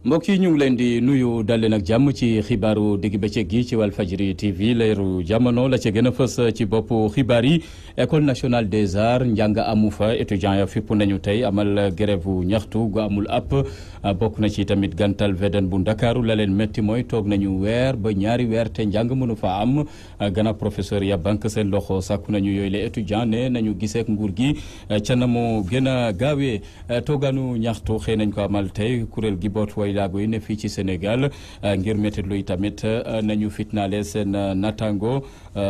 mbokk yi ñu ngi leen di nuyu dal leen ak jàmm ci xibaaru digg bëccëg gi ci Walfadjri TV leeru jamono la ca gën a fës ci boppu xibaar yi école nationale des arts njàng amu fa étudiants ya fipp nañu tey amal grève ñaxtu gu amul app bokk na ci tamit gantal VDN bu Ndakaaru la leen métti mooy toog nañu weer ba ñaari weer te njàng mënu fa am gannaaw professeur ya banque seen loxo sàkku nañu yooyu les étudiants ne nañu giseek nguur gi ca na mu gën a gaawee toogaanu ñaxtu xëy nañ ko amal tey kuréel gi boot way laago yi ne fii ci Sénégal ngir métit luy tamit nañu fitnaale seen natango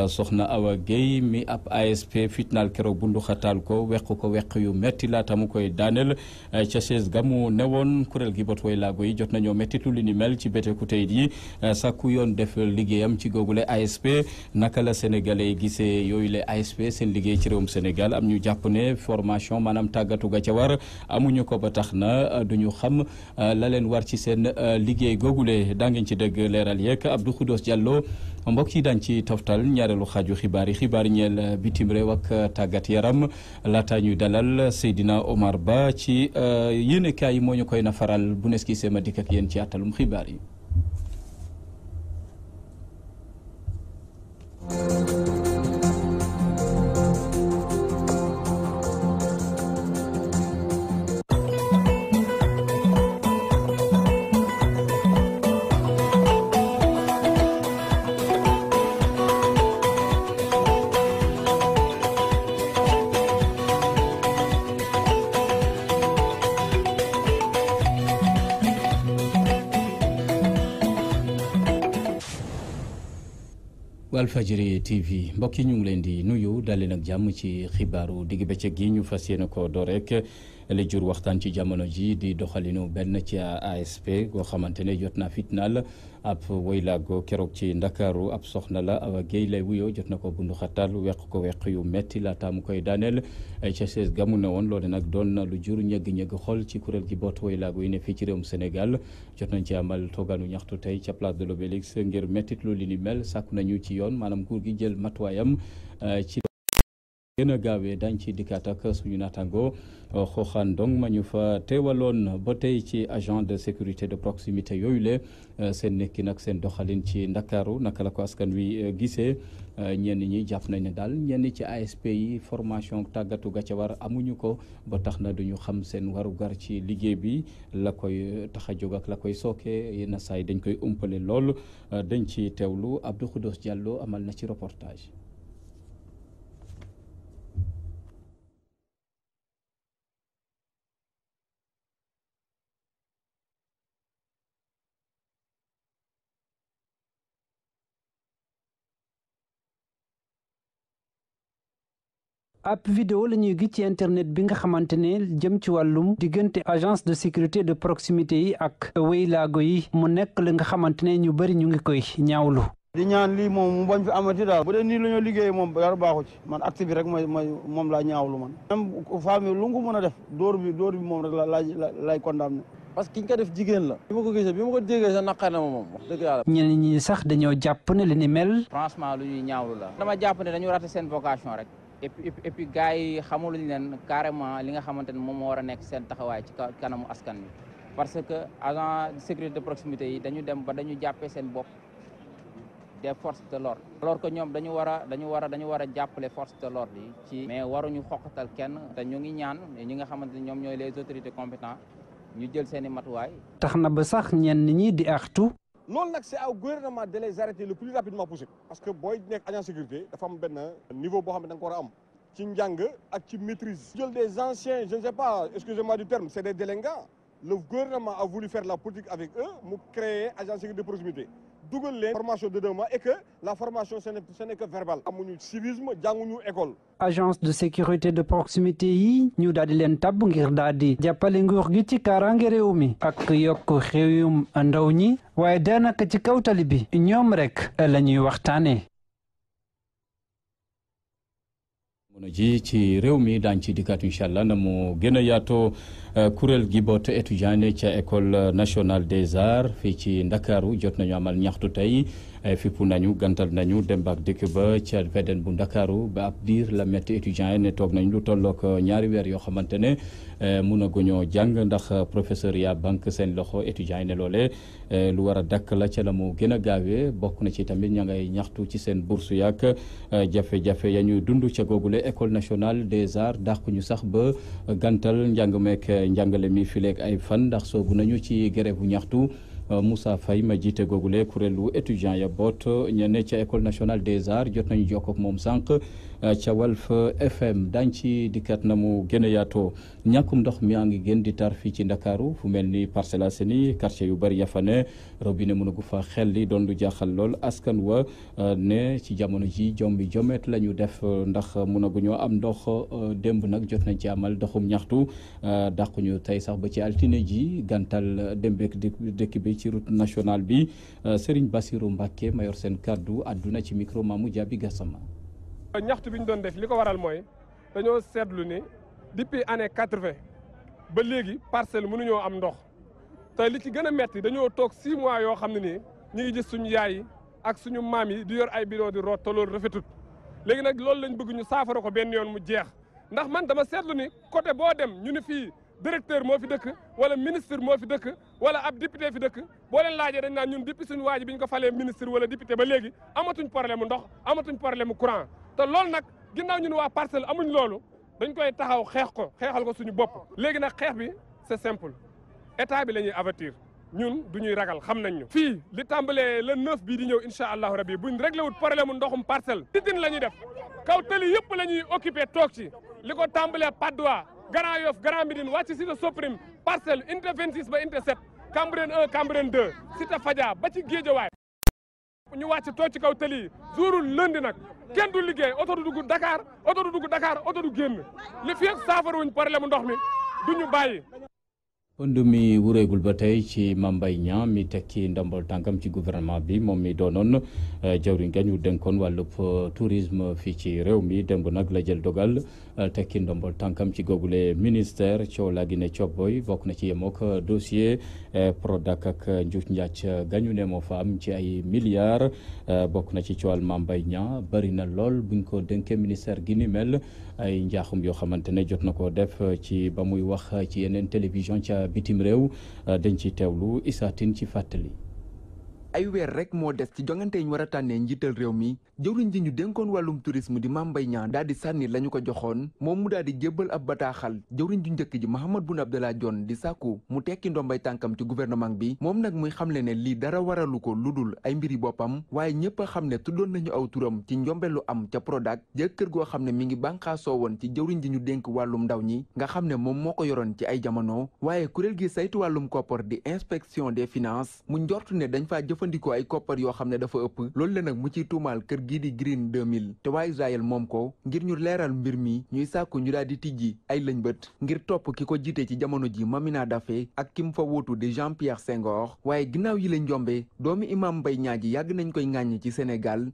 soxna Awa Guèye mi ab ASP fitnaal keroog bundu xataal ko weq yu métti laata mu koy daaneel ca chaise gamu newoon kuréel gi boot way laago yi jot nañoo métit lu ni mel ci béteku tey yi sàkku yoon def liggéeyam ci googule ASP naka la sénégalais yi gisee yooyu le ASP seen liggéey ci réewum Sénégal am ñu jàpp ne formation maanaam tàggatu ga ca war amuñu ko ba tax na duñu xam la leen war ci seen liggéey googule daa ngeen ci dëgg leeral yeeg Abdou Khoudoss Diallo mbokk yi daañu ci toftal ñaareelu xaaju xibaar yi ñeel bitim réew ak tàggat yaram laata ñuy dalal Seydina Omar Ba ci yéenekaay yi moo ñu koy nafaral bu nes ki seema dikk ak yéen ci àttalum xibaar yi. Walfadjri TV mbokk yi ñu ngi leen di nuyu dalee nag jàmm ci xibaaru digg bëccëg gi ñu fas yéene ko door rek li jur waxtaan ci jamono ji di doxalinu benn ci ASP goo xamante ne jot naa fitnaal ab woylaago keroog ci Ndakaaru ab soxna la Awa Guèye lay wuyoo jot na ko bundu xatal weq yu metti laata mu koy daaneel ca chaise gamu ne woon loole nag doon na lu jur ñëgg xol ci kuréel gi boot woylaago yi ne fii ci réewum Sénégal jot nañ ci amal toogaanu ñaxtu tey ca place de l'Obélisque ngir mettit lu li ni mel sàkku nañu ci yoon maanaam nguur gi jël matuwaayam ci gën a gaawee dañ ci dikkaat ak suñu naataango xooxaan dong ma ñu fa teewaloon ba tey ci agent de sécurité de proximité yooyu le seen nekkin ak seen doxalin ci Ndakaaru naka la ko askan wi gisee ñenn ñi jàpp nañ ne daal ñenn ci ASP yi formation tàggatu ga ca war amuñu ko ba tax na duñu xam seen warugar ci liggéey bi la koy tax a jóg ak la koy sooke yenn saa yi dañ koy umpale lool dañ ci teewlu Abdou Khoudoss Diallo amal na ci reportage. ab vidéo la ñuy gis ci internet bi nga xamante ne jëm ci wàllum diggante agence de sécurité de proximité yi ak woylaago yi mu nekk li nga xamante ne ñu bëri ñu ngi koy ñaawlu. di ñaan lii moom mu bañ fi amati daal bu dee nii la ñoo liggéey moom dara baaxu ci man acte bi rek moom laa ñaawlu man même famille lu nga mën a def dóor bi moom rek lay condamné parce que ki ñu ko def jigéen la bi ma ko gisee bi ma ko déggee sa naqar na ma moom wax dëgg yàlla ñeneen ñi sax dañoo jàpp ne li ni mel franchement lu ñuy ñaawlu la dama jàpp ne dañu raté seen vocation rek et puis gars yi xamuluñu leen carrément li nga xamante ne moom moo war a nekk seen taxawaay ci kanamu askan wi parce que agent de sécurité de proximité yi dañu dem ba dañu jàppee seen bopp des forces de l'ordre alors que ñoom dañu war a jàppale forces de l'ordre yi ci mais waruñu xoqatal kenn te ñu ngi ñaan ñi nga xamante ne ñoom ñooy les autorités compétentes ñu jël seen i matuwaay. tax na ba sax ñenn ñi di artu. loolu nag c'est au gouvernement de les arrêter le plus rapidement possible parce que booy nekk agent sécurité dafa am benn niveau boo xam ne da nga ko war a am ci njàng ak ci maîtrise. jël des anciens je ne sais pas excusez-moi du terme c'est des délinquants le gouvernement a voulu faire la politique avec eux mu créer agent de sécurité de proximité dugal leen formation de 2 mois et que la formation ce n'est que verbal amuñu civisme jànguñu école. agence de sécurité de proximité yi ñu daal di leen tabb ngir daal di jàppale nguur gi ci kaaraange réew mi ak yokk xëyum ndaw ñi waaye daanaka ci kaw tali bi ñoom rek la ñuy waxtaanee. mono ji ci réew mi daañ ci dikkaat incha allah na mu gën a yaatoo kuréel gi boot étudiant ne ca école nationale des arts fii ci Ndakaaru jot nañu amal ñaxtu tey fippu nañu gantal nañu dem ak dikk ba ca VDN bu Ndakaaru ba ab diir la métti étudiant yi ne toog nañ lu tollook ñaari weer yoo xamante ne mun a guñoo jàng ndax professeur ya banque seen loxo étudiant yi ne loole lu war a dakk la ca la mu gën a gaawee bokk na ci tamit ña ngay ñaxtu ci seen bourse yaak jafe-jafe ya ñu dund ca googule école nationale des arts dàqu ñu sax ba gantal njàng meek njàngale mi fileeg ay fan ndax soobu nañu ci grève bu ñaxtu Moussa Faye ma jiite googule kuréelu étudiant ya boot ñene ca école nationale des arts jot nañu jokk ak moom sànq ca Walf FM dañ ci dikkat na mu gën a yaatoo ñàkkum ndox mi a ngi gën di tar fii ci Ndakaaru fu mel ni Parcelles Assainies quartier yu bëri ya fa ne robinet mënagu fa xel li doon lu jaaxal lool askan wa ne ci jamono ji jombi jomet la ñu def ndax mënaguñoo am ndox démb nag jot nañ ci amal doxum ñaxtu dàquñu tey sax ba ci altine ji gantal démbeek dëkk bi ci route nationale bi Serigne Bassirou Mbacké mayor seen kaddu àdduna ci micro Mamou Diaby Gassama. ñaxtu bi ñu doon def li ko waral mooy dañoo seetlu ni depuis année 80 ba léegi parcelle mënuñoo am ndox te li ci gën a metti dañoo toog 6 mois yoo xam ne nii ñu ngi gis suñu yaay yi ak suñu maam yi di yor ay bidon di root te loolu rafetut léegi nag loolu lañ bëgg ñu saafara ko benn yoon mu jeex ndax man dama seetlu ni côté boo dem ñu ni fii directeur moo fi dëkk wala ministre moo fi dëkk wala ab député fi dëkk boo leen laajee dañ naan ñun depuis suñu waa ji bi ñu ko falee ministre wala député ba léegi amatuñ problème mu ndox amatuñ problème mu courant te loolu nag ginnaaw ñun waa parcelle amuñ loolu dañ koy taxaw xeexal ko suñu bopp léegi nag xeex bi c'est simple état bi la ñuy avertir ñun du ñuy ragal xam nañ ñu fii li tàmbalee le 9 bii di ñëw incha allahu rabi buñ réglé wut problème mu ndoxum parcelle Tidine la ñuy def kaw tali yëpp la ñuy occupé toog ci li ko tàmbalee Patte d'Oie Grand Yoff Grand Médine wàcc Cité Soprim parcelle unité 26 ba unité 7 Cambérène 1 Cambérène 2 Cité Fadia ba ci Guédiawaye ñu wàcc toog ci kaw tali yi jourul lundi nag kenn du liggéey oto du dugg Dakar oto du génn li fi ak saafara wuñ problème ndox mi duñu bàyyi. pënd mi wureegul ba tey ci Mame Mbaye Niang mi tekki ndombol tànkam ci gouvernement bi moom mi doonoon jawriñ ga ñu dénkoon wàllub tourisme fii ci réew mi démb nag la jël dogal tekki ndombol tànkam ci googule ministère coow laa gi ne cobboy bokk na ci yemook dossier Prodac ak njuuj njaac gañu ne moo fa am ci ay milliards bokk na ci coowal Mame Mbaye Niang bari na lool buñ ko dénkee ministère gi ni mel ay njaaxum yoo xamante ne jot na ko def ci ba muy wax ci yeneen télévision ca bitim réew dañ ci teewlu Issa Tine ci fàttali. ay weer rek moo des ci jongante yi ñu war a tànnee njiital réew mi jëwriñ ji ñu dénkoon wàllum tourisme di Mame Mbaye Niang daal di sànni la ñu ko joxoon moom mu daal di jébbal ab bataaxal jëwriñ ju njëkk ji Mahammed Boun Abdallah Dionne di sàkku mu tekki ndombay tànkam ci gouvernement bi moom nag muy xamle ne lii dara waralu ko ludul ay mbiri boppam waaye ñëpp a xam ne tuddoon nañu aw turam ci njombelu am ca Prodac jëkkër goo xam ne mi ngi bànqaasoo woon ci jëwriñ ji ñu dénk wàllum ndaw ñi nga xam ne moom moo ko yoroon ci ay jamono waaye kuréel gi saytu wàllum koppar di inspection des finances mu njortu ne dañ faa jëfandikoo ay koppar yoo xam ne dafa ëpp loolu la nag mu ciy tuumaal kër gii di Green 2000 te waa Israël moom ko ngir ñu leeral mbir mi ñuy sàkku ñu daal di tijji ay lëñbët ngir topp ki ko jiite ci jamono ji Mamina Daffé ak ki mu fa wuutu di Jean Pierre Senghor waaye ginnaaw yi la njombe doomi Imam Mbaye Niang ji yàgg nañ koy ŋàññi ci Sénégal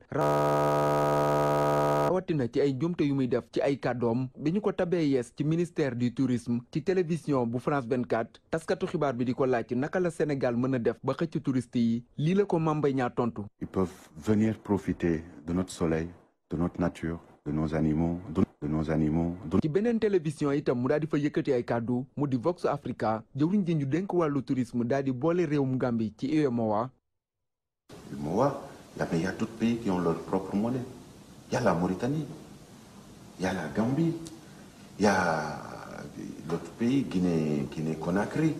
rawatina ci ay njomte yu muy def ci ay kàddoom bi ñu ko tabee yees ci ministère du tourisme ci télévision bu France 24 taskatu xibaar bi di ko laaj naka la Sénégal mën a def ba xëcc touriste yi lii la ko Mame Mbaye Niang tontu. Ils peuvent venir profiter de notre soleil, de notre nature, de nos animaux, ci beneen télévision itam mu daal di fa yëkkati ay kàddu mu di Vox Africa jëwriñ ji ñu dénk wàllu tourisme daal di boole réewum Gambie ci UEMOA. Là, il y a d'autres pays qui ont leur propre monnaie. Il y a la Mauritanie, il y a la Gambie, il y a l'autre pays, Guinée-Conakry.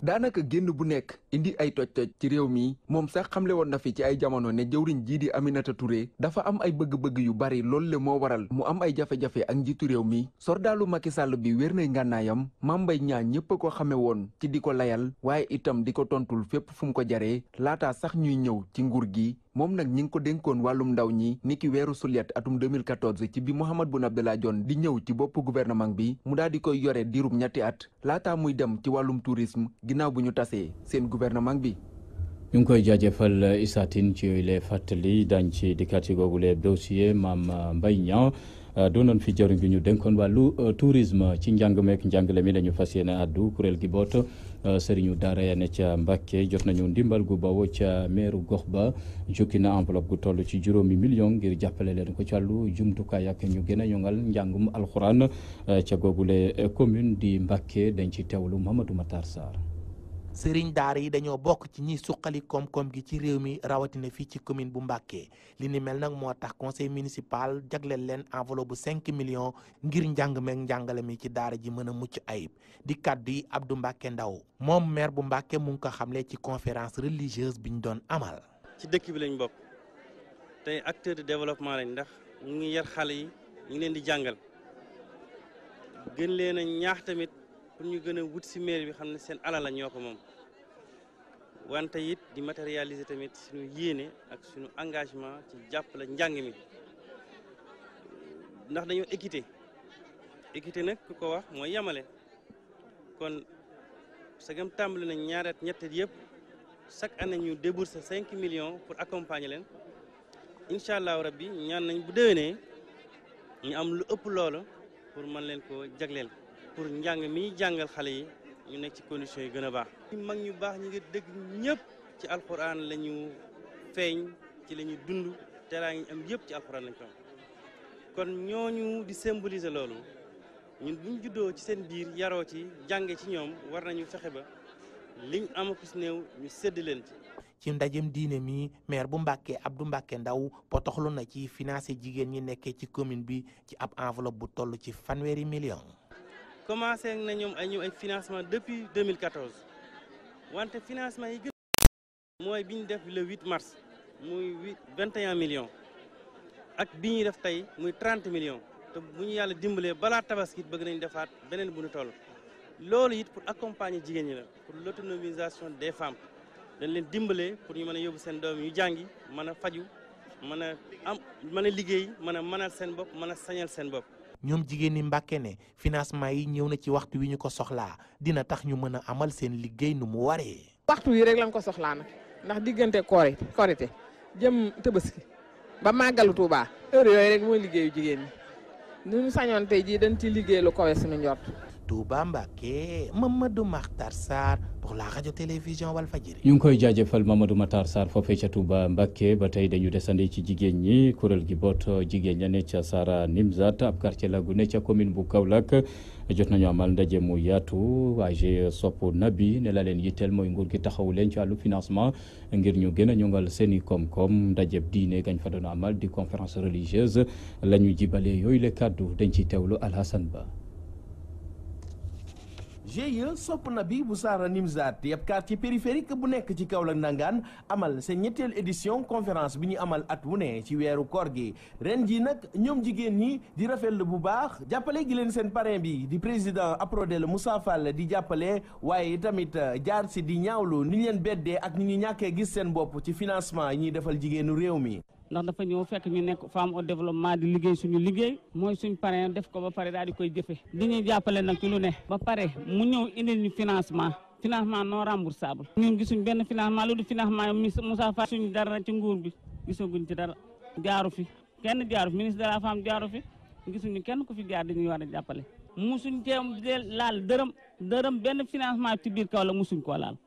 daanaka génn bu nekk indi ay toj-toj ci réew mi moom sax xamle woon na fi ci ay jamono ne jëwriñ jii di Aminata Touré dafa am ay bëgg-bëgg yu bari loolu le moo waral mu am ay jafe-jafe ak njiitu réew mi sordaalu Macky Sall bi wér nay ngànnaayam Mame Mbaye Niang ñëpp a ko xame woon ci di ko layal waaye itam di ko tontul fépp fu mu ko jaree laataa sax ñuy ñëw ci nguur gi moom nag ñi ngi ko dénkoon wàllum ndaw ñi niki weeru sulet atum 2014 ci bi Mahammed Boun Abdallah Dionne di ñëw ci bopp gouvernement bi mu daal di koy yore diirum ñetti at laataa muy dem ci wàllum tourisme ginnaaw bu ñu tasee seen gouvernement bi. ñu ngi koy jaajëfal Issa Tine ci yooyu les fàttali dañ ci dikkaat ci googule dossier Mame Mbaye Niang doonoon fi jëriñ gi ñu dénkoon wàllu tourisme ci njàng meek njàngale mi la ñu fas yéene addu kuréel gi boot sëriñu daara ya ne ca Mbàkke jot nañu ndimbal gu bawoo ca meeru gox ba jukki na enveloppe gu toll ci 5 millions ngir jàppale leen ko ci wàllu jumtukaay ak ñu gën a ñoŋal njàngum alxuraan ca googule commune di Mbàkke dañ ci teewlu Mamadou Matar Sarr. sëriñ daara yi dañoo bokk ci ñiy suqali koom-koom gi ci réew mi rawatina fii ci commune bu Mbàkke li ni mel nag moo tax conseil municipal jagleel leen enveloppe bu 5 millions ngir njàng meek njàngale mi ci daara ji mën a mucc ayib di kàddu yi Abdou Mbàkke Ndaw moom maire bu Mbàkke mu ngi ko xamle ci conférence religieuse bi ñu doon amal. ci dëkk bi lañ bokk tey acteur de développement lañ ndax ñu ngi yar xale yi ñu ngi leen di jàngal gën leen a ñaax tamit pour ñu gën a wut si maire bi xam ne seen alal la ñoo ko moom wante it di matérialiser tamit suñu yéene ak suñu engagement ci jàppale njàng mi ndax dañoo équité nag ku ko wax mooy yamale kon sagam tàmbali nañ ñaari at ñett yëpp chaque année ñu débourser 5 millions pour accompagner leen incha allahu rabbi ñaan nañ bu déwénee ñu am lu ëpp loolu pour mën leen ko jagleel pour njàng mi jàngal xale yi ñu nekk ci conditions yi gën a baax. mag ñu baax ñi nga dëgg ñëpp ci alxuraan la ñu feeñ ci la ñu dund teraa ngi am yëpp ci alxuraan lañ ko am kon ñooñu di symboliser loolu ñun bu ñu juddoo ci seen biir yaroo ci jànge ci ñoom war nañu fexe ba liñ am ku si néew ñu sédd leen ci. ci ndajem diine mi maire bu Mbàkke Abdou Mbàkke Ndaw potoxlu na ci financer jigéen ñi nekkee ci commune bi ci ab enveloppe bu toll ci 1 million. commencé na ñoom ay financement depuis 2014 wante financement yi gën mooy bi ñu def le 8 mars muy 21 millions ak bi ñuy def tey muy 30 millions te bu ñu yàlla dimbalee balaa tabaski bëgg nañ defaat beneen bu ñu toll loolu it pour accompagner jigéen ñi la pour l'autonomisation des femmes dañ leen dimbalee pour ñu mën a yóbbu seen doom yu jàngi mën a faju mën a liggéey mën a mënal seen bopp mën a sañal seen bopp. ñoom jigéen ñi Mbàkke ne financement yi ñëw na ci waxtu wi ñu ko soxlaa dina tax ñu mën a amal seen liggéey nu mu waree. waxtu wi rek lañ ko soxlaa nag ndax diggante korite jëm Tabaski ba màggalu Tuubaa heure yooyu rek mooy liggéeyu jigéen ñi ñu sañoon tey jii dañ ci liggéey lu kawe suñu njort. Touba Mbacké Mamadou Makhtar Sarr pour la radio télévision Walfadjri. ñu ngi koy jaajëfal Mamadou Makhtar Sarr foofee ca Touba Mbacké ba tey dañu desandi ci jigéen ñi kuréel gi boot jigéen ña ne ca Sara Nimzat ab quartier la gu ne ca commune bu Kaolack jot nañu amal ndaje mu yaatu AG Sopp Nabi ne la leen yitteel mooy nguur gi taxawu leen ci wàllu financement ngir ñu gën a ñongal seen i koom-koom ndajeb diine gañ fa doon amal di conférence religieuse la ñu jibalee yooyu le kàddu dañ ciy teewlu Alhassane Ba. GIE Sopp Nabi bu Sara Nimzat yëpp quartier périphérique bu nekk ci Kaolack Ndangaan amal seen ñetteel édition conférence bi ñu amal at wu ne ci weeru koor gi ren ji nag ñoom jigéen ñi di rafetlu bu baax jàppale gi leen seen parrain bi di président Aprodel Moussa Fall di jàppale waaye tamit jaar si di ñaawlu ni ñu leen beddee ak ni ñu ñàkkee gis seen bopp ci financement yi ñuy defal jigéenu réew mi. ndax dafa ñëw fekk ñu nekk femme au développement di liggéey suñu liggéey mooy suñ parrain def ko ba pare daal di koy jëfe di ñuy jàppale nag ci lu ne ba pare mu ñëw indil ñu financement non remboursable ñun gisuñ benn financement lu du financement Moussa Fall suñu dara ci nguur bi gisaguñ ci dara jaaru fi kenn jaaru fi ministre de la femme jaaru fi gisuñu kenn ku fi jaar dañuy war a jàppale musuñ cee laal dërëm benn financement ci biir kaw la musuñ koo laal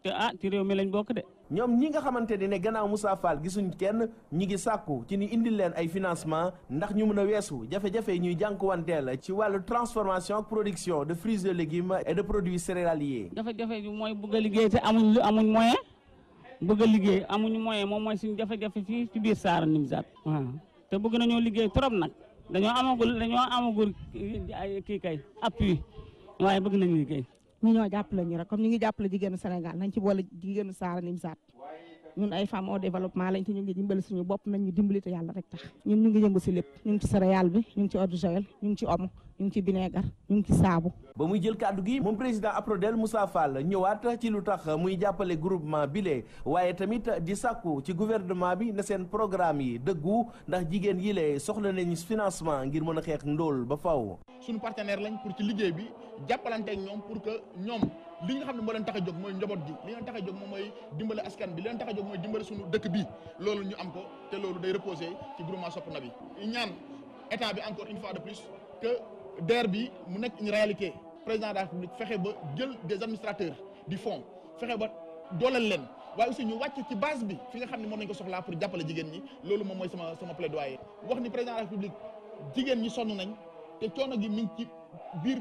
te ci réew mi lañ bokk de. ñoom ñi nga xamante ne gannaaw Moussa Fall gisuñ kenn ñi ngi sàkku ci ni indil leen ay financement ndax ñu mën a weesu jafe-jafe yi ñuy jànkuwanteel ci wàllu transformation ak production de fruits et légumes et de produits céréaliers. jafe-jafe bi mooy bëgg a liggéey te amuñ moyen bëgg a liggéey amuñu moyen moom mooy suñu jafe-jafe fii ci biir Sara Nimzat waaw te bëgg nañoo liggéey trop nag dañoo amagul kii kay appui waaye bëgg nañu liggéey. ñu ñoo jàppale ñu rek comme ñu ngi jàppale jigéenu Sénégal nañ ci boole jigéenu Sara Nimzat ñun ay femmes au développement lañ te ñu ngi dimbali suñu bopp nañ ñu dimbali te yàlla rek tax ñun ñu ngi yëngu si lépp ñu ngi ci céréale bi ñu ngi ci eau de javel ñu ngi ci omo ñu ngi ci vinaigre ñu ngi ci saabu. ba muy jël kàddu gi moom président Aprodel Moussa Fall ñëwaat ci lu tax muy jàppale groupement bile waaye tamit di sàkku ci gouvernement bi ne seen programme yi dëggu ndax jigéen yi lee soxla nañu financement ngir mën a xeex ndóol ba faw suñu partenaire lañ pour ci liggéey bi jàppalante ak ñoom pour que ñoom li nga xam ne moo leen tax a jóg mooy njaboot gi li leen tax a jóg moom mooy dimbale askan bi li leen tax a jóg mooy dimbale suñu dëkk bi loolu ñu am ko te loolu day reposer ci groupement Sopp Nabi ñaan état bi encore une fois de plus que DER bi mu nekk une réalité président de la République fexe ba jël des administrateurs du fonds fexe ba dooleel leen waaye aussi ñu wàcc ci base bi fi nga xam ne moom lañ ko soxlaa pour jàppale jigéen ñi loolu moom mooy sama plaidoyer wax ni président de la République jigéen ñi sonn nañ te coono gi mi ngi ci biir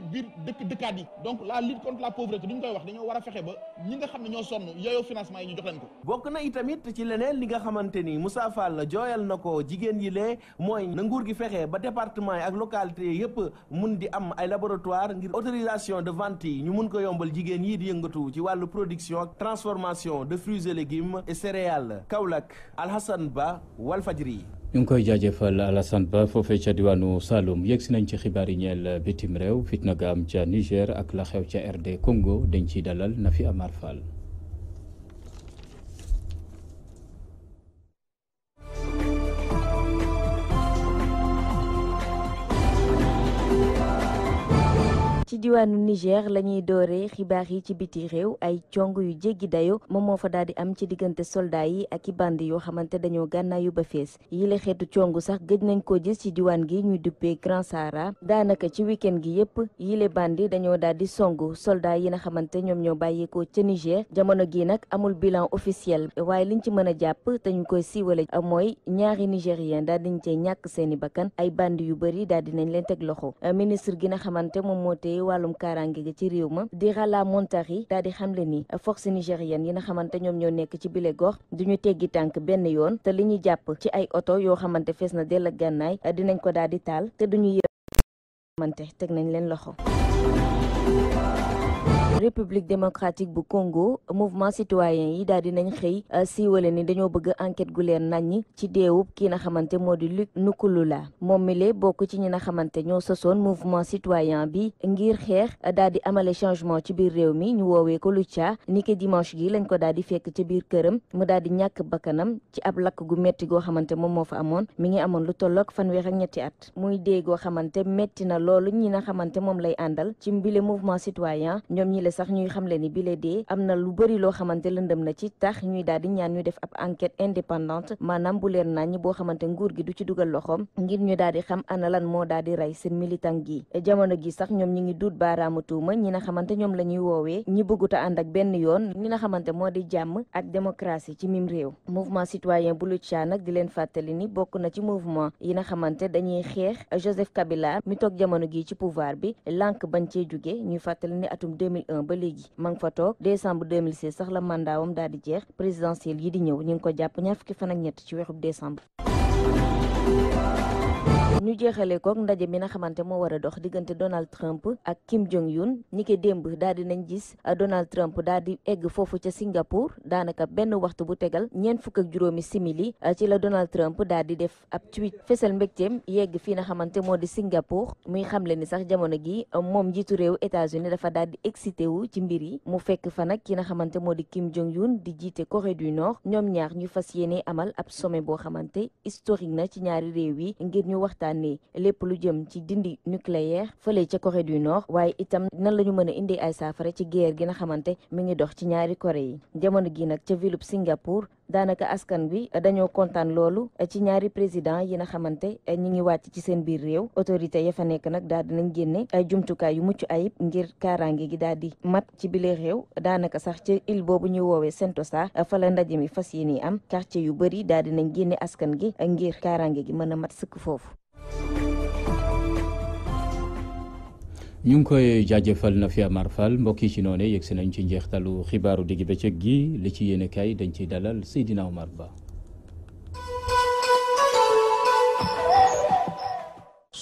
dëkkaat yi donc la lutte contre la pauvreté duñ koy wax dañoo war a fexe ba ñi nga xam ne ñoo sonn yooyu financement yi ñu jox leen ko. bokk na itamit ci leneen li nga xamante ni Moussa Fall jooyal na ko jigéen yi lee mooy na nguur gi fexe ba département yi ak localité yëpp mun di am ay laboratoire ngir autorisation de vente yi ñu mun ko yombal jigéen yi di yëngatu ci wàllu production ak transformation de fruits et légumes et céréales. Kaolack Alhassane Ba, Walfadjri. ñu ngi koy jaajëfal Alassane Ba foofee ca diwaanu Saloum yegg si nañ ci xibaar yi ñeel bitim réew fitna ga am ca Niger ak la xew ca RD Congo dañ ciy dalal Nafi Amar Fall. ci diwaanu Niger la ñuy dooree xibaar yi ci biti réew ay cong yu jéggi dayo moom moo fa daal di am ci diggante soldat yi ak i bandi yoo xamante dañoo gànnaayu ba fees yile xeetu cong sax gëj nañ ko gis ci diwaan gi ñuy duppee Grand Sahara daanaka ci week-end gi yépp yile bandi dañoo daal di songu soldat yi nga xamante ñoom ñoo bàyyeekoo ca Niger jamono gi nag amul bilan officiel waaye liñ ci mën a jàpp te ñu koy siiwale mooy ñaari nigérien daal diñ cee ñàkk seeni bakkan ay bandi yu bëri daal dinañ leen teg loxo ministre gi nga xamante moom moo tee wàllum kaaraange gi ci réew ma di Rala Montari daal di xamle ni force nigérienne yi nga xamante ñoom ñoo nekk ci bile gox duñu teggi tànk benn yoon te li ñu jàpp ci ay oto yoo xamante fees na dell ak gànnaay dinañ ko daal di taal te duñu xamante teg nañ leen loxo. République démocratique bu Congo mouvement citoyen yi daal dinañ xëy siiwale ni dañoo bëgg enquête gu leer nañ ci deewub kii na xamante moo di Luc Nukulula moom mi lee bokk ci ñi na xamante ñoo sosoon mouvement citoyen bi ngir xeex daal di amale changement ci biir réew mi ñu woowee ko Lucha niki dimanche gi lañ ko daal di fekk ci biir këram mu daal di ñàkk bakkanam ci ab lakk gu metti goo xamante moom moo fa amoon mi ngi amoon lu tolloog 32 at muy dee goo xamante metti na loolu ñi na xamante moom lay àndal ci mbile mouvement citoyen ñoom ñi sax ñuy xamle ni bile dee am na lu bëri loo xamante lëndëm na ci tax ñuy daal di ñaan ñu def ab enquête indépendante maanaam bu leer nañ boo xamante nguur gi du ci dugal loxoom ngir ñu daal di xam ana lan moo daal di rey seen militant gi jamono gi sax ñoom ñi ngi duut baaraamu tuuma ñi na xamante ñoom la ñuy woowee ñi bëgguta ànd ak benn yoon ñi na xamante moo di jàmm ak démocratie ci mim réew mouvement citoyen bu Lucha nag di leen fàttali ni bokk na ci mouvement yi na xamante dañuy xeex Joseph Kabila mi toog jamono gi ci pouvoir bi lànk bañ cee jóge ñuy fàttali ni atum 2001 ba léegi ma ngi fa toog décembre 2016 sax la mandaawam daal di jeex présidentielle yi di ñëw ñu ngi ko jàpp ñaar fukki fan ak ñett ci weerub décembre. ñu jeexalee kook ndaje mi nga xamante moo war a dox diggante Donald Trump ak Kim Jong Un ni ki démb daal di nañ gis Donald Trump daal di egg foofu ca Singapour daanaka benn waxtu bu tegal 46 simili ci la Donald Trump daal di def ab tweet fesal mbégteem yegg fii nga xamante moo di Singapour muy xamle ni sax jamono gi moom njiitu réew États-Unis dafa daal di excité wu ci mbir yi mu fekk fa nag ki nga xamante moo di Kim Jong Un di jiite Corée du Nord ñoom ñaar ñu fas yéene amal ab sommet boo xamante historique na ci ñaari réew yi ngir ñu waxtaan ne lépp lu jëm ci dindi nucléaire fële ca Corée du Nord waaye itam nan la ñu mën a indi ay saafara ci guerre gi nga xamante mi ngi dox ci ñaari Corée yi jamono gi nag ca ville Singapour daanaka askan bi dañoo kontaan loolu ci ñaari président yi nga xamante ñi ngi wàcc ci seen biir réew autorité ya fa nekk nag daal dinañ génne ay jumtukaay yu mucc ayib ngir kaaraange gi daal di mat ci bile réew daanaka sax ci île boobu ñuy woowee Sentosa fa la ndaje mi fas yéene am quartier yu bëri daal dinañ génne askan gi ngir kaaraange gi mën a mat sëkk foofu. ñu ngi koy jaajëfal na fi Amar Fall mbokk yi ci noone yegg si nañ ci njeextalu xibaaru digg bëccëg gi li ci yéene kay dañ ciy dalal Seydina Omar Ba.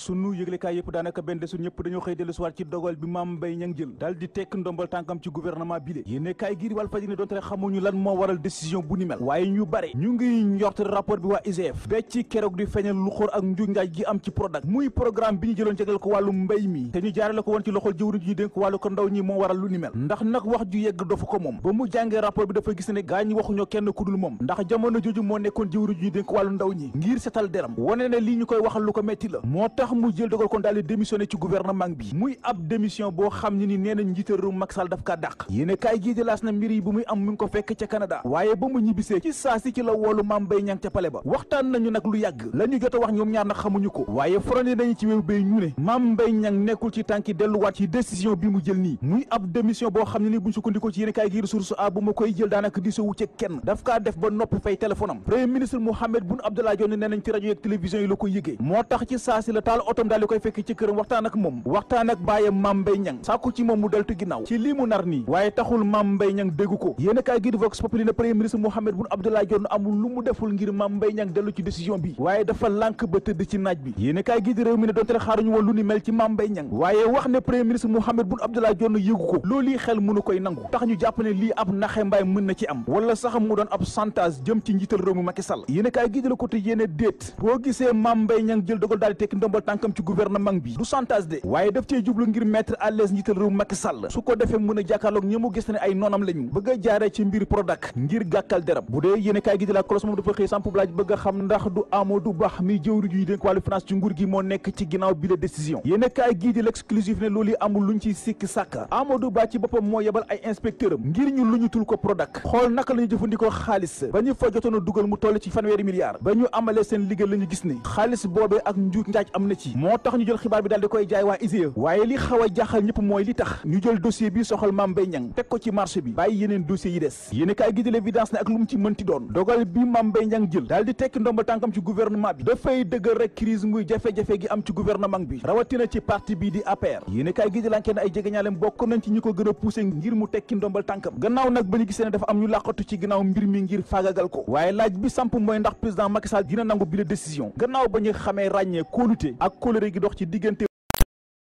sunu yëglekaay yëpp daanaka benn desul ñëpp dañoo xëy dellu siwaat ci dogal bi Mame Mbaye Niang jël daal di tekk ndombal tànkam ci gouvernement bi lé yéenekaay giir Walfadjri ne doonte xamuñu lan moo waral décision bu ni mel waaye ñu bare ñu ngi njort rapport bi waa IGF be ci keroog di feeñal lu xóor ak njuuj njaaj gi am ci Prodac muy programme bi ñu jëloon jagleel ko wàllu mbay mi te ñu jaarale ko woon ci loxol jëwriñ ji ñu dénk wàllu ko ndaw ñi moo waral lu ni mel ndax nag wax ju yegg dofu ko moom ba mu jàngee rapport bi dafa gis ne gaa ñi waxuñoo kenn ku dul moom ndax jamono jooju moo nekkoon jëwriñ ji ñu dénk wàllu ndaw ñi ngir setal deram wane ne lii ñu koy waxal lu ko metti la moo tax mu jël dogal kon daal di démissionné ci gouvernement bi muy ab démission boo xam ne ni nee na njiital réew Macky Sall daf kaa dàq yéene kaay gii di laas na mbir yi bu muy am mu ngi ko fekk ca Canada waaye ba mu ñibbisee ci saa si ci la woolu Mame Mbaye Niang ca pale ba waxtaan nañu nag lu yàgg la ñu jot a wax ñoom ñaar nag xamuñu ko waaye foroné nañu ci wéew bay ñu ne Mame Mbaye Niang nekkul ci tànki delluwaat ci décision bi mu jël nii muy ab démission boo xam ne ni buñ sukkandikoo ci yéene kaay gii Source A bu ma koy jël daanaka di sowu ci kenn daf kaa def ba noppi fay téléphone am premier ministre Mahammed Boun Abdallah Dionne nee nañ ci rajo yeeg télévision yi la ko yëgee moo tax ci saa si la taal otom daal di koy fekk ci këram waxtaan ak moom waxtaan ak bàyyam Mame Mbaye Niang sàkku ci moom mu deltu ginnaaw ci lii mu nar nii waaye taxul Mame Mbaye Niang dégg ko yéene kaay gii di Vox Populi ne premier ministre Mahammed Boun Abdallah Dionne amul lu mu deful ngir Mame Mbaye Niang dellu ci décision bi waaye dafa lànk ba tëdd ci naaj bi yéene kaay gii di réew mi ne doonte xaaruñu woon lu ni mel ci Mame Mbaye Niang waaye wax ne premier ministre Mahammed Boun Abdallah Dionne yëgu ko loolu xel mënu koy nangu tax ñu jàpp ne lii ab naxe mbaay mën na ci am wala sax mu doon ab chantage jëm ci njiital réew mi Macky Sall yéene kaay gii di la côté yéene déet boo gisee Mame Mbaye Niang jël dogal daal di tekki ndombal tànkam ci gouvernement bi du chantage de waaye daf cee jublu ngir mettre à l'aise njiital réew mi Macky Sall su ko defee mën a jàkkaarloog ñi mu gis ne ay noonam lañu bëgg a jaaree ci mbir Prodac ngir gàkkal derab bu dee yéene kaay gii di la Cross moom dafa xëy samp laaj bëgg a xam ndax du Amadou Ba mi jëwri ju ñu dénk wàllu finance ci nguur gi moo nekk ci ginnaaw bi la décision yéene kaay gii di l'exclusif ne loolu amul luñ ciy sikki sàkka Amadou Ba ci boppam moo yebal ay inspecteur am ngir ñu luñu tul ko Prodac xool naka la ñu jëfandikoo xaalis ba ñu fa jotoon a dugal mu toll ci fanweeri milliards ba ñu amalee seen liggéey la ñu gis ni xaalis boobee ak njuuj njaaj am na ci moo tax ñu jël xibaar bi daal di koy jaay waa ISE waaye li xaw a jaaxal ñëpp mooy li tax ñu jël dossier bi soxal Mame Mbaye Niang teg ko ci marché bi bàyyi yeneen dossiers yi des yéene kaay gi di l'évidence ne ak lu mu ci mënti doon dogal bi Mame Mbaye Niang jël daal di tekki ndomba tànkam ci gouvernement bi dafay dëggal rek crise muy jafe-jafe gi am ci gouvernement bi rawatina ci parti bi di APR yéene kaay gi di lankee ne ay jegeñaaleem bokk nañ ci ñi ko gën a poussé ngir mu tekki ndombal tànkam gannaaw nag ba ñu gisee ne dafa am ñu làqatu ci ginnaaw mbir mi ngir faagagal ko waaye laaj bi samp mooy ndax président Macky Sall dina nangu bi la décision gannaaw ba ñu xamee ràññee kóolute ak kóolëre gi dox ci diggante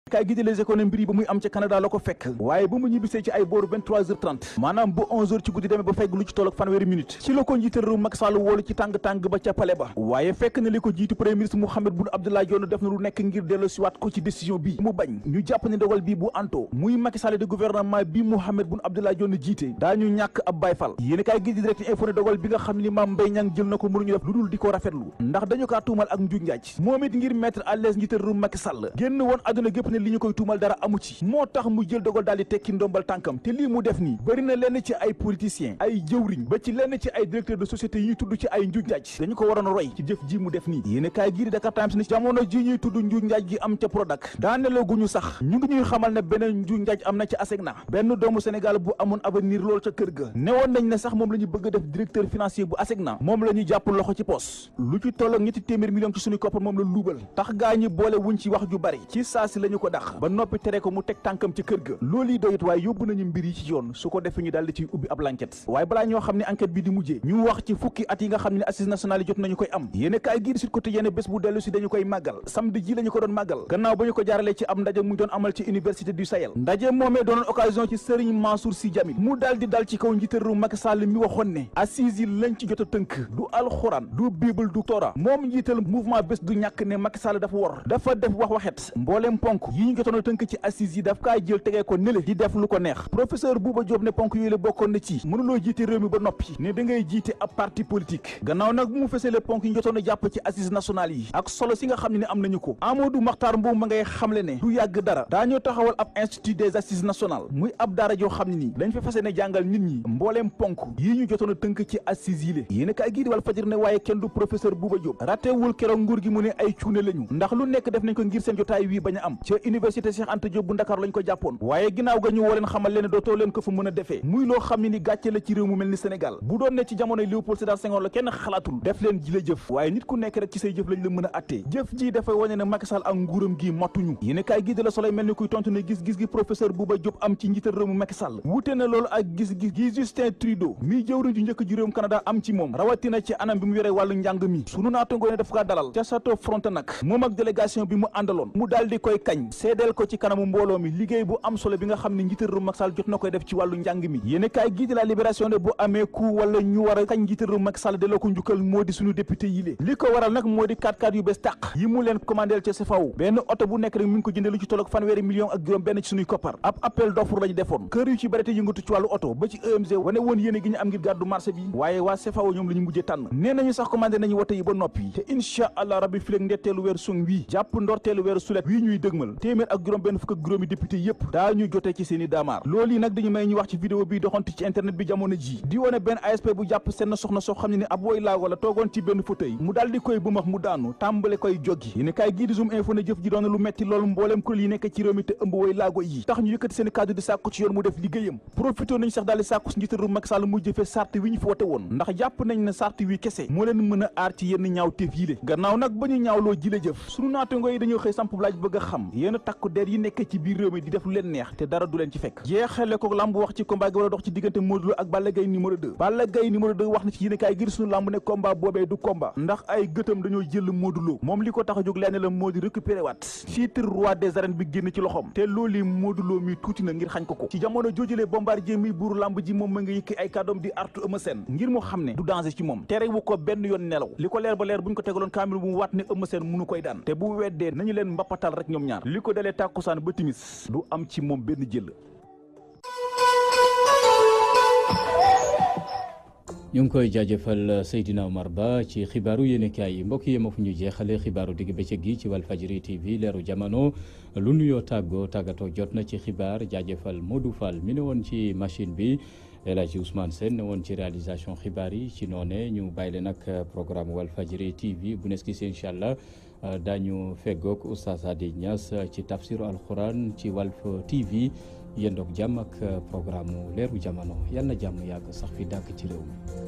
kaay gi di Les Échos ne mbir yi ba muy am ca Canada la ko fekk waaye ba mu ñibbisee ci ay booru 23h30 maanaam bu 11h ci guddi demee ba fekk lu ci toll ak fanweeri minute ci la ko njiital réew Macky Sall woolu ci tàng-tàng ba ca palais ba waaye fekk na li ko jiitu premier ministre Mahammed Boun Abdallah Dionne def na lu nekk ngir dellu siwaat ko ci décision bi mu bañ ñu jàpp ne dogal bi bu anto muy Macky Sall de gouvernement bi Mahammed Boun Abdallah Dionne jiite daañu ñàkk ab Baye Fall yéen kaay gi di direct info ne dogal bi nga xam ni Mame Mbaye Niang jël na ko mënuñu def lu dul di ko rafetlu ndax dañu kaa tuumal ak njuuj njaaj moom it ngir mettre à l'aise njiital réew Macky Sall génn woon àdduna gépp ne li ñu koy tuumal dara amu ci moo tax mu jël dogal daal di tekki ndombal tànkam te lii mu def nii bëri na lenn ci ay politiciens ay jëwriñ ba ci lenn ci ay directeur de société yi ñuy tudd ci ay njuuj njaaj dañu ko waroon roy ci jëf ji mu def nii yéene kaay gii di Dakar Times ni jamono ji ñuy tudd njuuj njaaj gi am ca Prodac daaneloo guñu sax ñu ngi ñuy xamal ne beneen njuuj njaaj am na ci ASECNA benn doomu Sénégal bu amoon avenir loolu ca kër ga newoon nañ ne sax moom la ñu bëgg a def directeur financier bu ASECNA moom la ñuy jàpp loxo ci poos lu ci tolloog ñetti téeméer million ci suñu koppar moom la luubal tax gaa ñi boole wuñ ci wax ju bari ci saasi la ñu ko dàq ba noppi tere ko mu teg tànkam ci kër ga loolu yi doyut waaye yóbbu nañu mbir yi ci yoon su ko defee ñu daal di ciy ubbi ab enquête waaye balaa ñoo xam ne enquête bi di mujjee ñu wax ci fukki at yi nga xam ne assises nationales yi jot nañu koy am yéene kaay gii di Sud Quotidien bés bu dellu si dañu koy màggal samedi ji la ñu ko doon màggal gannaaw ba ñu ko jaaralee ci ab ndaje mu doon amal ci université du Sahel ndaje moomee doonoon occasion ci Serigne Mansour Sy Djamil mu daal di dal ci kaw njiital réew Macky Sall mi waxoon ne assises yi lañ ci jot a tënk du alxuraan du bible du Torah moom njiital mouvement bés du ñàkk ne Macky Sall dafa wor dafa def wax waxet mbooleem ponk yi ñu jotoon a tënk ci assises yi daf kaa jël tegee ko nële di def lu ko neex professeur Bouba Diop ne ponk yooyu la bokkoon na ci mënuloo jiite réew mi ba noppi ne da ngay jiite ab parti politique gannaaw nag bu mu fësalee ponk yi ñu jotoon a jàpp ci assises nationales yi ak solo si nga xam ne am nañu ko Amadou Makhtar Mbow ma ngay xamle ne du yàgg dara daañoo taxawal ab institut des assises nationales muy ab daara joo xam ne nii dañ fa fase ne jàngal nit ñi mbooleem ponk yi ñu jotoon a tënk ci assises yi la yéen a kaay gii di Walf Fadjri ne waaye kenn du professeur Bouba Diop ratewul keroog nguur gi mu ne ay cuune lañu ndax lu nekk def nañ ko ngir seen jotaay wii bañ a am ca université Cheikh Anta Diop bu Ndakaaru lañ ko jàppoon waaye ginnaaw ga ñu woo leen xamal leen dootoo leen ko fa mën a defee muy loo xam ne ni gàcce la ci réew mu mel ni Sénégal bu doon ne ci jamonoy Léopold Sédar Senghor la kenn xalaatul def leen ji la jëf waaye nit ku nekk rek ci say jëf lañ la mën a attee jëf ji dafay wane ne Macky Sall ak nguuram gi matuñu yéen kaay gi de la Soleil mel ni kuy tontu ne gis-gis gi professeur Bouba Diop am ci njiital réew mu Macky Sall wute na loolu ak gis-gis gi Justin Trudeau mi jëwriñ ju njëkk ji réewum Canada am ci moom rawatina ci anam bi mu yore wàllu njàng mi sunu naatangoo ne daf kaa dalal ca Château Frontenac moom ak délégation bi mu àndaloon mu daal di koy kañ seedeel ko ci kanamu mbooloo mi liggéey bu am solo bi nga xam ne njiital réew Macky Sall jot na koy def ci wàllu njàng mi yéene kaay gii di la libération ne bu amee ku wala ñu war a kañ njiital réew Macky Sall delloo ko njukkal moo di suñu député yi lée li ko waral nag moo di 4x4 yu bees tàq yi mu leen commandeel ca CFAO benn oto bu nekk rek mi ngi ko jëndee lu ci tolloog fanweeri million ak juróom benn ci suñuy koppar ab appel d'offre lañu defoon kër yu ci bari te yëngatu ci wàllu oto ba ci EMG wane woon yéene gi ñu am ngir gàddu marché bi waaye waa CFAO ñoom la ñu mujjee tànn nee nañu sax commandé nañu woto yi ba noppi te incha allah rabbi fileeg ndetteelu weeru sung wii jàpp ndorteelu weeru sulet wii ñuy dëgmal téeméer ak juróom benn fukk ak juróomi député yépp daa ñu jotee ci seeni daamaar loolu yi nag dañu may ñu wax ci vidéo bi doxantu ci internet bi jamono ji di wone benn ASP bu jàpp seen soxna soo xam ne ni ab woy laago la toogoon ci benn fauteuil mu daal di koy bëmax mu daanu tàmbale koy joggi yéen kaay gii di Zoom info ne jëf ji doon lu metti loolu mbooleem kuréel yi nekk ci réew mi te ëmb woy laago yi tax ñu yëkkati seen kàddu di sàkku ci yoon mu def liggéeyam profité nañu sax daal di sàkku si njiital réew Macky Sall mu jëfee sart wi ñu fi wote woon ndax jàpp nañ ne sart wi kese moo leen mën a aar ci yenn ñaaw téef yi le gannaaw nag ba ñu ñaawloo jile jëf sunu naatango yi dañoo xëy samp laaj bëgg a xam yéen takku der yi nekk ci biir réew mi di def lu leen neex te dara du leen ci fekk jeexale ko lamb wax ci combat gi war a dox ci diggante Modou Lo ak Balla Gaye numéro 2 Balla Gaye numéro 2 wax na ci yéen kaay ngir sunu lamb ne combat boobee du combat ndax ay gëtam dañoo jël Modou Lo moom li ko tax a jóg lenn la moo di récupérer waat titre roi des arènes bi génn ci loxoom te loolu Modou Lo mi tuuti na ngir xañ ko ci jamono joojulee Bombardier mi buuru lamb ji moom ma nga yëkki ay kàddoom di artu Eumeu Sène ngir mu xam ne du danger ci moom tere wu ko benn yoon nelaw li ko leer ba leer buñ ko tegaloon kaamil bu mu waat ne Eumeu Sène mënu koy daan te bu weddee nañu leen mbappatal rek ñoom ñaar li ko dalee tàkkusaan ba timis du am ci moom benn jël. ñu ngi koy jaajëfal Seydina Omar Ba ci xibaaru yéenekaay yi mbokk yi ma fu ñu jeexale xibaaru digg bëccëg gi ci Walfadjri TV leeru jamono lu nuyoo tàggatoo jot na ci xibaar jaajëfal Modou Fall mi ne woon ci machine bi El Hadji Ousmane Sène ne woon ci réalisation xibaar yi ci noone ñu bàyyi leen ak programme Walfadjri TV bu nes gis incha allah daañu feggoog Oustaz Hady Niass ci tafsiru alquran ci Walf TV yendoog jàmm ak programme leeru jamono yal na jàmm yàgg sax fi dàkk ci réew mi